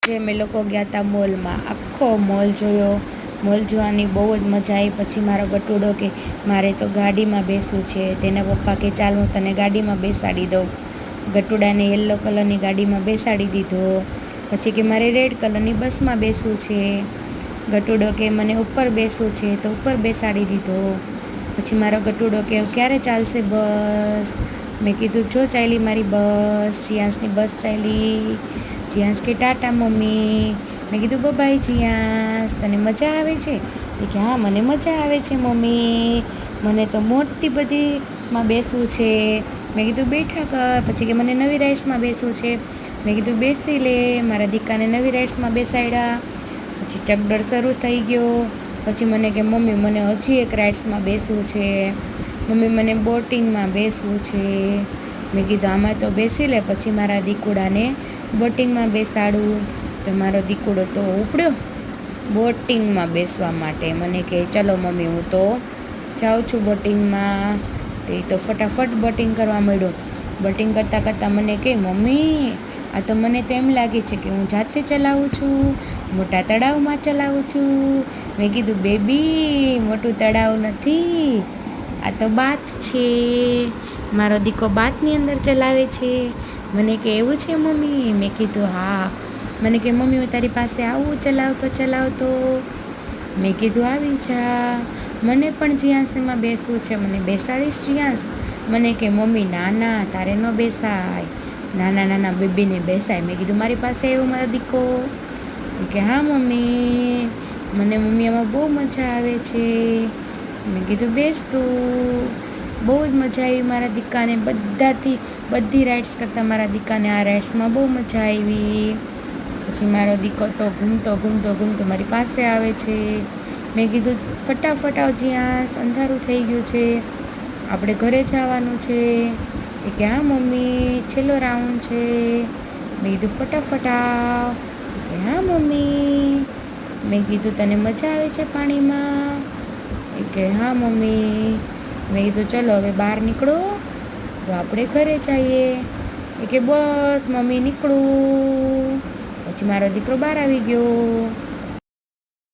આજે અમે લોકો ગયા હતા મોલમાં, આખો મોલ જોયો. મોલ જોવાની બહુ જ મજા આવી. પછી મારો ગટુડો કે મારે તો ગાડીમાં બેસવું છે. તેના પપ્પા કે ચાલ હું તને ગાડીમાં બેસાડી દઉં. ગટુડાને યલો કલરની ગાડીમાં બેસાડી દીધો. પછી કે મારે રેડ કલરની બસમાં બેસવું છે. ગટુડો કે મને ઉપર બેસવું છે, તો ઉપર બેસાડી દીધો. પછી મારો ગટુડો કે ક્યારે ચાલશે બસ? મેં કીધું જો ચાલી મારી બસ, જીયાંશની બસ ચાલી. જીયાંશ કે ટાટા મમ્મી. મેં કીધું બાય જીયાંશ, તને મજા આવે છે? એ કે હા મને મજા આવે છે મમ્મી, મને તો મોટી બધીમાં બેસવું છે. મેં કીધું બેઠા કર. પછી કે મને નવી રાઇડ્સમાં બેસવું છે. મેં કીધું બેસી લે. મારા દીકાને નવી રાઇડ્સમાં બેસાડ્યા. પછી ચકડોળ શરૂ થઈ ગયો. પછી મને કે મમ્મી મને હજી એક રાઇડ્સમાં બેસવું છે. મમ્મી મને બોટિંગમાં બેસવું છે. મેં કીધું આમાં તો બેસી લે. પછી મારા દીકુડાને બોટિંગમાં બેસાડું. તો મારો દીકુડો તો ઉપડ્યો બોટિંગમાં બેસવા માટે. મને કહે ચલો મમ્મી હું તો જાઉં છું બોટિંગમાં. તે તો ફટાફટ બોટિંગ કરવા માંડ્યો. બોટિંગ કરતાં કરતાં મને કહે મમ્મી આ તો મને તો એમ લાગે છે કે હું જાતે ચલાવું છું, મોટા તળાવમાં ચલાવું છું. મેં કીધું બેબી મોટું તળાવ નથી, આ તો બાથ છે. મારો દીકો બાથની અંદર ચલાવે છે. મને કે એવું છે મમ્મી? મેં કીધું હા. મને કે મમ્મી હું તારી પાસે આવું ચલાવતો. મેં કીધું આવી જા. મને પણ જીયાંશમાં બેસવું છે, મને બેસાડીશ જીયાંશ? મને કે મમ્મી ના તારે ન બેસાય, નાના બેબીને બેસાય. મેં કીધું મારી પાસે આવ્યો મારો દીકો. કે હા મમ્મી, મને મમ્મી આમાં બહુ મજા આવે છે. મેં કીધું બેસ તું. બહુ જ મજા આવી મારા દીકાને. બધી રાઇડ્સ કરતાં મારા દીકાને આ રાઇડ્સમાં બહુ મજા આવી. પછી મારો દીકો તો ઘૂમતો મારી પાસે આવે છે. મેં કીધું ફટાફટ આવ જીયાંશ, અંધારું થઈ ગયું છે, આપણે ઘરે જવાનું છે. એ કે હા મમ્મી છેલ્લો રાઉન્ડ છે. મેં કીધું ફટાફટ આવ. એ કે હા મમ્મી. મેં કીધું તને મજા આવે છે પાણીમાં? એ કે હા મમ્મી. મેં કીધું ચલો હવે બહાર નીકળો તો આપણે ઘરે જઈએ. એ કે બસ મમ્મી નીકળું. પછી મારો દીકરો બહાર આવી ગયો.